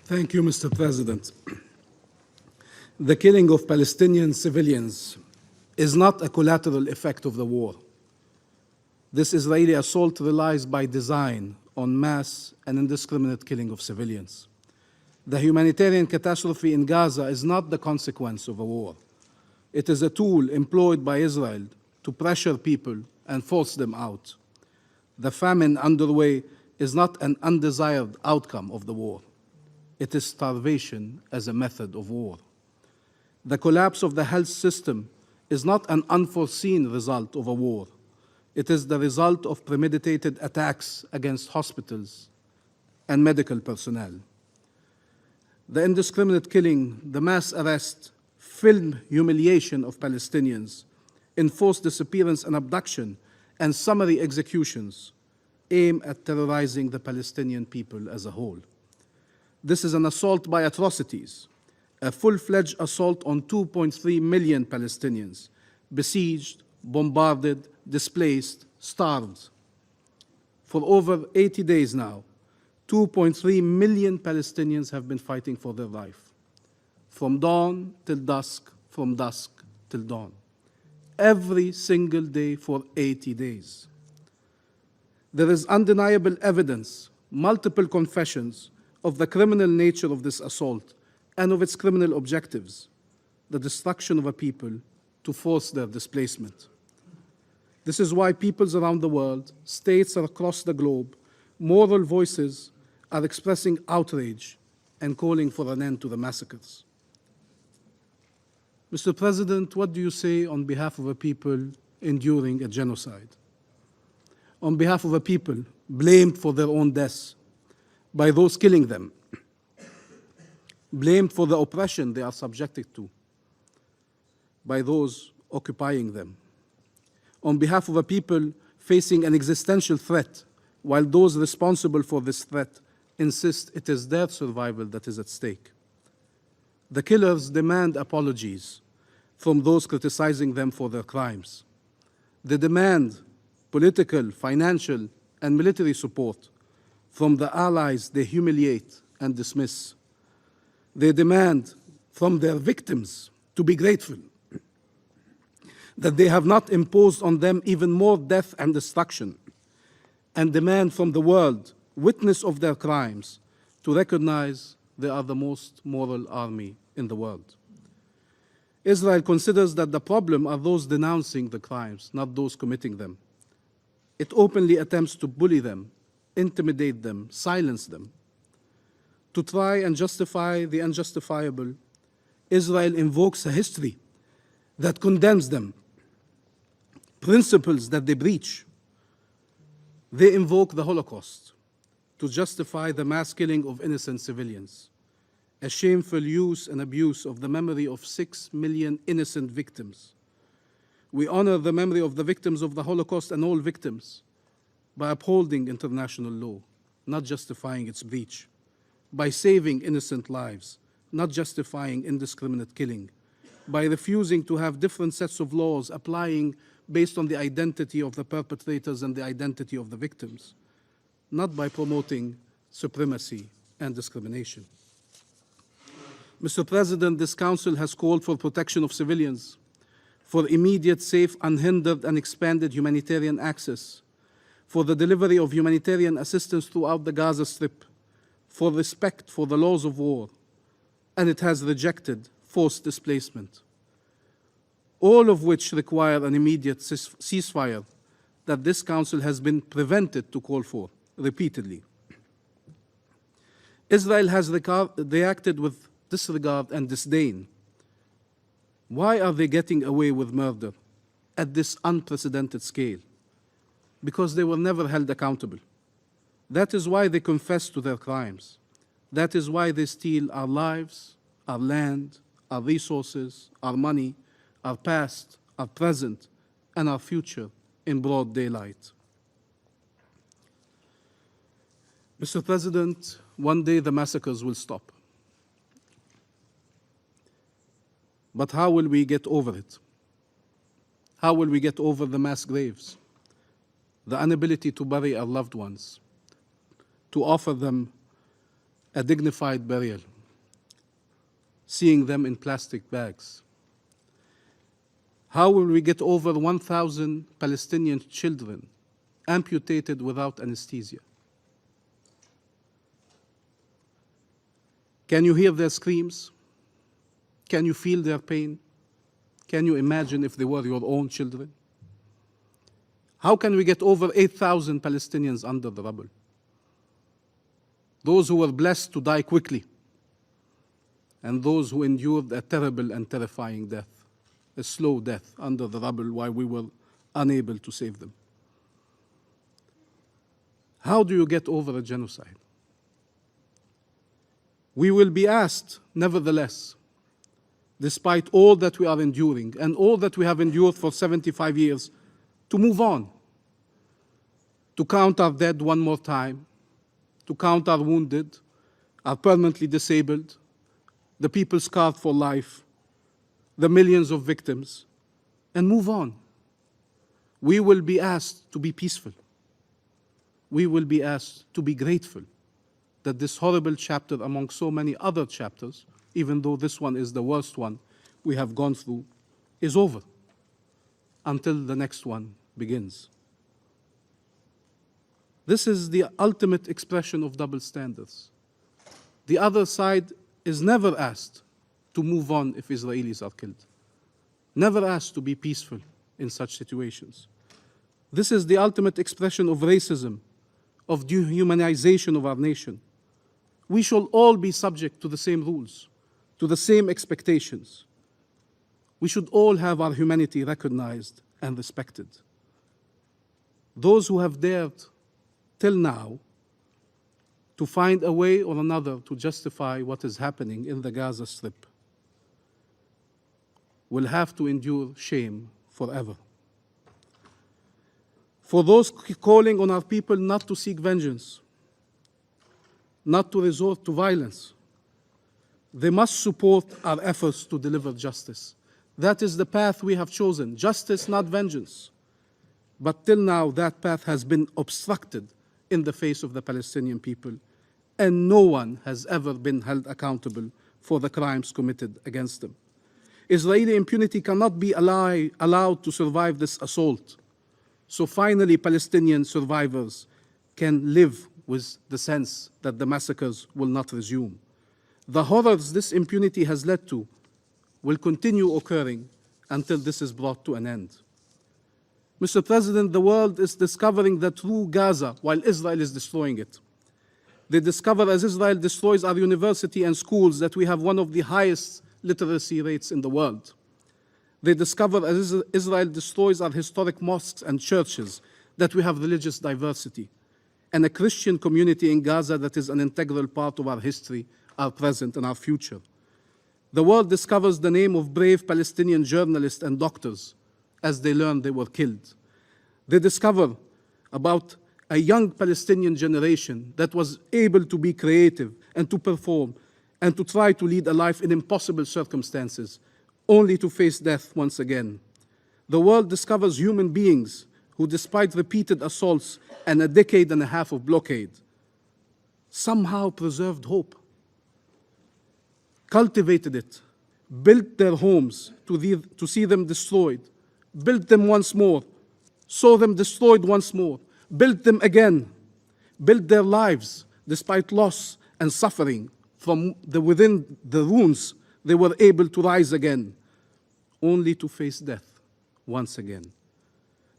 Thank you, Mr. President. The killing of Palestinian civilians is not a collateral effect of the war. This Israeli assault relies by design on mass and indiscriminate killing of civilians. The humanitarian catastrophe in Gaza is not the consequence of a war. It is a tool employed by Israel to pressure people and force them out. The famine underway is not an undesired outcome of the war. It is starvation as a method of war. The collapse of the health system is not an unforeseen result of a war. It is the result of premeditated attacks against hospitals and medical personnel. The indiscriminate killing, the mass arrest, filmed humiliation of Palestinians, enforced disappearance and abduction, and summary executions aim at terrorizing the Palestinian people as a whole. This is an assault by atrocities, a full-fledged assault on 2.3 million Palestinians, besieged, bombarded, displaced, starved. For over 80 days now, 2.3 million Palestinians have been fighting for their life. From dawn till dusk, from dusk till dawn. Every single day for 80 days. There is undeniable evidence, multiple confessions of the criminal nature of this assault and of its criminal objectives, the destruction of a people to force their displacement. This is why peoples around the world, states across the globe, moral voices are expressing outrage and calling for an end to the massacres. Mr. President, what do you say on behalf of a people enduring a genocide? On behalf of a people blamed for their own deaths by those killing them, blamed for the oppression they are subjected to by those occupying them. On behalf of a people facing an existential threat, while those responsible for this threat insist it is their survival that is at stake. The killers demand apologies from those criticizing them for their crimes. They demand political, financial, and military support from the allies they humiliate and dismiss. They demand from their victims to be grateful that they have not imposed on them even more death and destruction, and demand from the world, witness of their crimes, to recognize they are the most moral army in the world. Israel considers that the problem are those denouncing the crimes, not those committing them. It openly attempts to bully them, intimidate them, silence them. To try and justify the unjustifiable, Israel invokes a history that condemns them, principles that they breach. They invoke the Holocaust to justify the mass killing of innocent civilians, a shameful use and abuse of the memory of 6 million innocent victims. We honor the memory of the victims of the Holocaust and all victims by upholding international law, not justifying its breach, by saving innocent lives, not justifying indiscriminate killing, by refusing to have different sets of laws applying based on the identity of the perpetrators and the identity of the victims, not by promoting supremacy and discrimination. Mr. President, this Council has called for protection of civilians, for immediate, safe, unhindered, and expanded humanitarian access, for the delivery of humanitarian assistance throughout the Gaza Strip, for respect for the laws of war, and it has rejected forced displacement, all of which require an immediate ceasefire that this Council has been prevented to call for repeatedly. Israel has reacted with disregard and disdain. Why are they getting away with murder at this unprecedented scale? Because they were never held accountable. That is why they confess to their crimes. That is why they steal our lives, our land, our resources, our money, our past, our present, and our future in broad daylight. Mr. President, one day the massacres will stop. But how will we get over it? How will we get over the mass graves, the inability to bury our loved ones, to offer them a dignified burial, seeing them in plastic bags? How will we get over 1,000 Palestinian children amputated without anesthesia? Can you hear their screams? Can you feel their pain? Can you imagine if they were your own children? How can we get over 8,000 Palestinians under the rubble? Those who were blessed to die quickly, and those who endured a terrible and terrifying death, a slow death under the rubble while we were unable to save them. How do you get over a genocide? We will be asked, nevertheless, despite all that we are enduring and all that we have endured for 75 years, to move on, to count our dead one more time, to count our wounded, our permanently disabled, the people scarred for life, the millions of victims, and move on. We will be asked to be peaceful. We will be asked to be grateful that this horrible chapter among so many other chapters, even though this one is the worst one we have gone through, is over until the next one begins. This is the ultimate expression of double standards. The other side is never asked to move on if Israelis are killed, never asked to be peaceful in such situations. This is the ultimate expression of racism, of dehumanization of our nation. We shall all be subject to the same rules, to the same expectations. We should all have our humanity recognized and respected. Those who have dared till now to find a way or another to justify what is happening in the Gaza Strip will have to endure shame forever. For those calling on our people not to seek vengeance, not to resort to violence, they must support our efforts to deliver justice. That is the path we have chosen, justice, not vengeance. But till now, that path has been obstructed in the face of the Palestinian people, and no one has ever been held accountable for the crimes committed against them. Israeli impunity cannot be allowed to survive this assault. So finally, Palestinian survivors can live with the sense that the massacres will not resume. The horrors this impunity has led to will continue occurring until this is brought to an end. Mr. President, the world is discovering the true Gaza while Israel is destroying it. They discover as Israel destroys our university and schools that we have one of the highest literacy rates in the world. They discover as Israel destroys our historic mosques and churches that we have religious diversity and a Christian community in Gaza that is an integral part of our history, our present, and our future. The world discovers the name of brave Palestinian journalists and doctors as they learn they were killed. They discover about a young Palestinian generation that was able to be creative and to perform and to try to lead a life in impossible circumstances, only to face death once again. The world discovers human beings who, despite repeated assaults and a decade and a half of blockade, somehow preserved hope, cultivated it, built their homes to see them destroyed, built them once more, saw them destroyed once more, built them again, built their lives despite loss and suffering. From within the ruins, they were able to rise again, only to face death once again.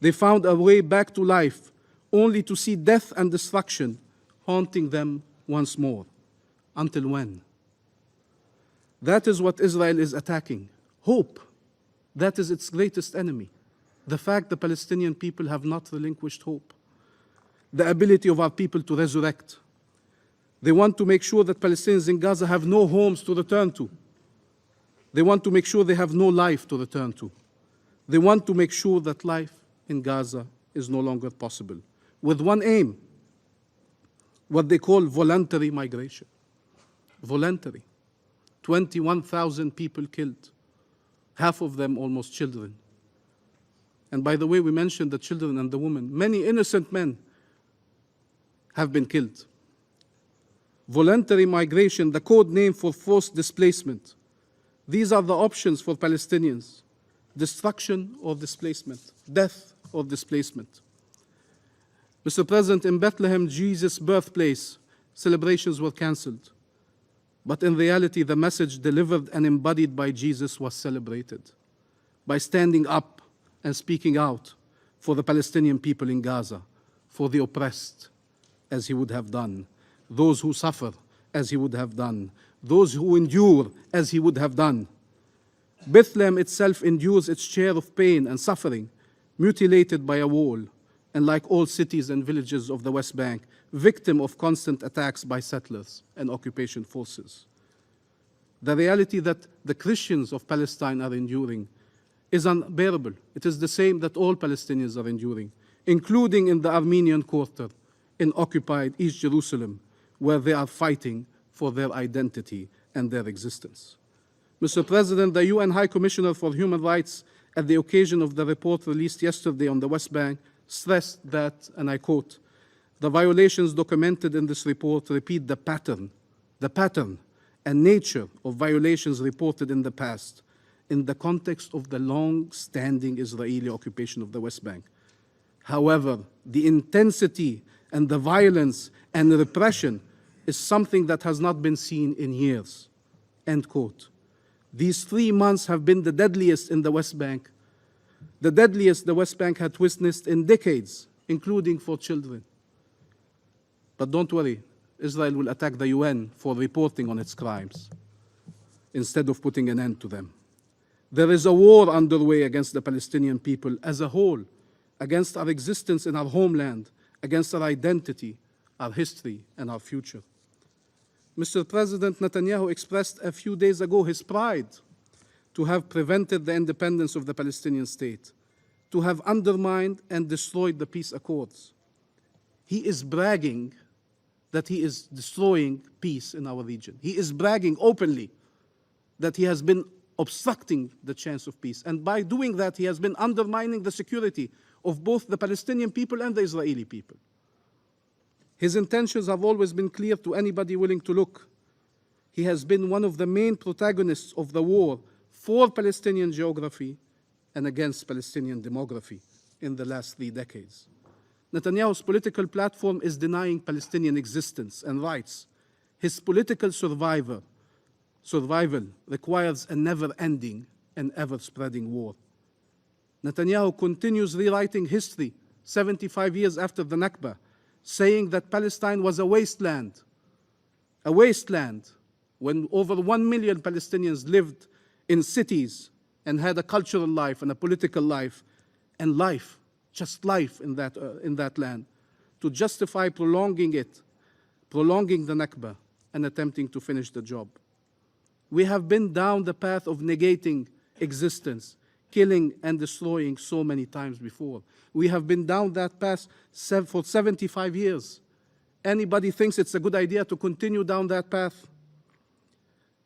They found a way back to life, only to see death and destruction haunting them once more. Until when? That is what Israel is attacking. Hope. That is its greatest enemy. The fact the Palestinian people have not relinquished hope. The ability of our people to resurrect. They want to make sure that Palestinians in Gaza have no homes to return to. They want to make sure they have no life to return to. They want to make sure that life in Gaza is no longer possible, with one aim, what they call voluntary migration. Voluntary. 21,000 people killed, half of them almost children. And by the way, we mentioned the children and the women. Many innocent men have been killed. voluntary migration, the code name for forced displacement. These are the options for Palestinians: destruction or displacement, death or displacement. Mr. President, in Bethlehem, Jesus' birthplace, celebrations were cancelled. But in reality, the message delivered and embodied by Jesus was celebrated by standing up and speaking out for the Palestinian people in Gaza, for the oppressed, as he would have done, those who suffer, as he would have done, those who endure, as he would have done. Bethlehem itself endures its share of pain and suffering, mutilated by a wall, and like all cities and villages of the West Bank, victim of constant attacks by settlers and occupation forces. The reality that the Christians of Palestine are enduring is unbearable. It is the same that all Palestinians are enduring, including in the Armenian Quarter, in occupied East Jerusalem, where they are fighting for their identity and their existence. Mr. President, the UN High Commissioner for Human Rights, at the occasion of the report released yesterday on the West Bank, stressed that, and I quote, "The violations documented in this report repeat the pattern and nature of violations reported in the past in the context of the long-standing Israeli occupation of the West Bank. However, the intensity and the violence and the repression is something that has not been seen in years." End quote. These 3 months have been the deadliest in the West Bank, the deadliest the West Bank had witnessed in decades, including for children. But don't worry, Israel will attack the UN for reporting on its crimes instead of putting an end to them. There is a war underway against the Palestinian people as a whole, against our existence in our homeland, against our identity, our history, and our future. Mr. President, Netanyahu expressed a few days ago his pride to have prevented the independence of the Palestinian state, to have undermined and destroyed the peace accords. He is bragging that he is destroying peace in our region. He is bragging openly that he has been obstructing the chance of peace. And by doing that, he has been undermining the security of both the Palestinian people and the Israeli people. His intentions have always been clear to anybody willing to look. He has been one of the main protagonists of the war for Palestinian geography and against Palestinian demography in the last 3 decades. Netanyahu's political platform is denying Palestinian existence and rights. His political survival requires a never-ending and ever-spreading war. Netanyahu continues rewriting history 75 years after the Nakba, saying that Palestine was a wasteland when over 1 million Palestinians lived in cities and had a cultural life and a political life and life, just life in that land, to justify prolonging the Nakba and attempting to finish the job. We have been down the path of negating existence, killing and destroying so many times before. We have been down that path for 75 years. Anybody thinks it's a good idea to continue down that path?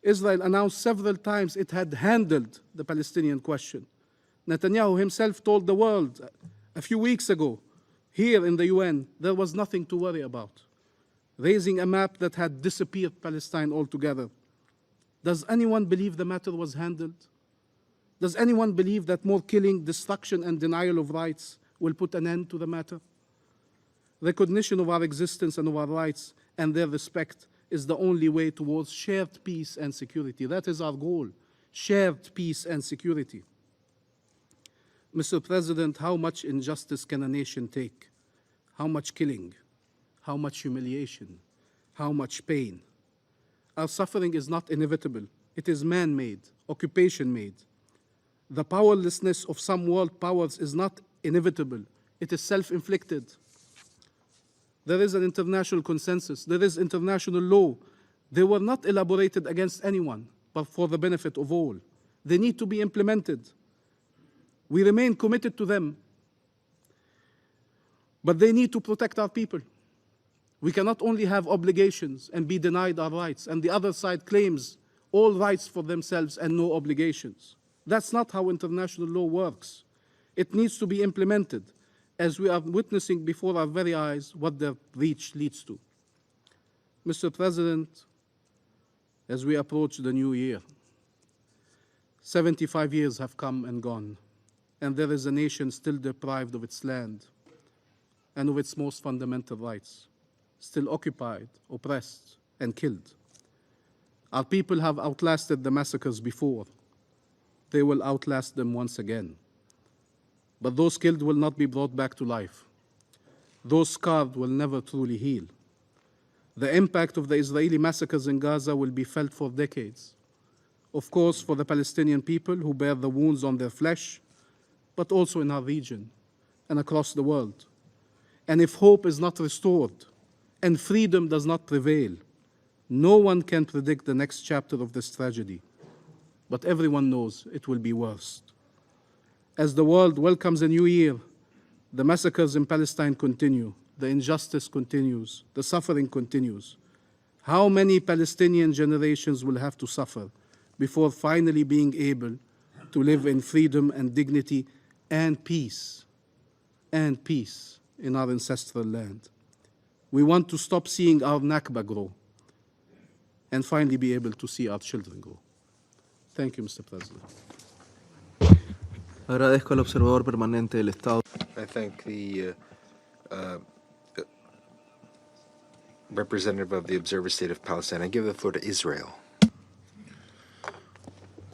Israel announced several times it had handled the Palestinian question. Netanyahu himself told the world a few weeks ago, here in the UN, there was nothing to worry about, raising a map that had disappeared Palestine altogether. Does anyone believe the matter was handled? Does anyone believe that more killing, destruction, and denial of rights will put an end to the matter? Recognition of our existence and of our rights and their respect is the only way towards shared peace and security. That is our goal, shared peace and security. Mr. President, how much injustice can a nation take? How much killing? How much humiliation? How much pain? Our suffering is not inevitable. It is man-made, occupation-made. The powerlessness of some world powers is not inevitable. It is self-inflicted. There is an international consensus. There is international law. They were not elaborated against anyone, but for the benefit of all. They need to be implemented. We remain committed to them, but they need to protect our people. We cannot only have obligations and be denied our rights, and the other side claims all rights for themselves and no obligations. That's not how international law works. It needs to be implemented, as we are witnessing before our very eyes what their breach leads to. Mr. President, as we approach the new year, 75 years have come and gone, and there is a nation still deprived of its land and of its most fundamental rights, still occupied, oppressed, and killed. Our people have outlasted the massacres before. They will outlast them once again. But those killed will not be brought back to life. Those scarred will never truly heal. The impact of the Israeli massacres in Gaza will be felt for decades. Of course, for the Palestinian people who bear the wounds on their flesh, but also in our region and across the world. And if hope is not restored and freedom does not prevail, no one can predict the next chapter of this tragedy. But everyone knows it will be worse. As the world welcomes a new year, the massacres in Palestine continue, the injustice continues, the suffering continues. How many Palestinian generations will have to suffer before finally being able to live in freedom and dignity and peace in our ancestral land? We want to stop seeing our Nakba grow and finally be able to see our children grow. Thank you, Mr. President. Agradezco al observador permanente del Estado. I thank the representative of the Observer State of Palestine. I give the floor to Israel.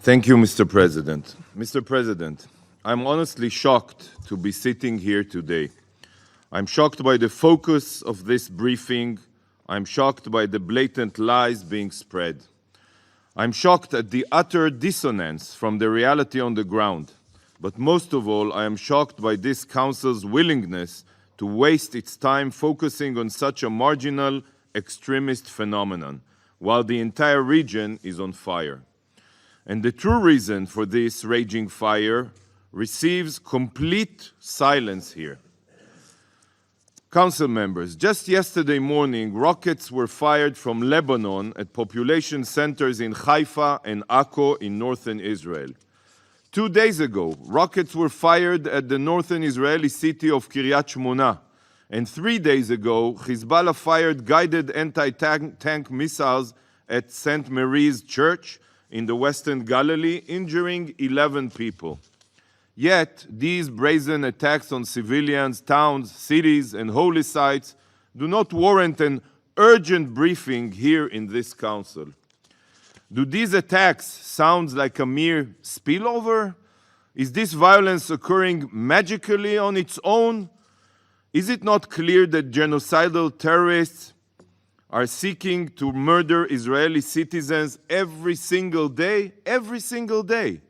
Thank you, Mr. President. Mr. President, I'm honestly shocked to be sitting here today. I'm shocked by the focus of this briefing. I'm shocked by the blatant lies being spread. I'm shocked at the utter dissonance from the reality on the ground. But most of all, I am shocked by this Council's willingness to waste its time focusing on such a marginal, extremist phenomenon, while the entire region is on fire. And the true reason for this raging fire receives complete silence here. Council members, just yesterday morning, rockets were fired from Lebanon at population centers in Haifa and Akko in northern Israel. 2 days ago, rockets were fired at the northern Israeli city of Kiryat Shmona. And 3 days ago, Hizbullah fired guided anti-tank missiles at St. Mary's Church in the Western Galilee, injuring 11 people. Yet, these brazen attacks on civilians, towns, cities, and holy sites do not warrant an urgent briefing here in this Council. Do these attacks sound like a mere spillover? Is this violence occurring magically on its own? Is it not clear that genocidal terrorists are seeking to murder Israeli citizens every single day? Every single day.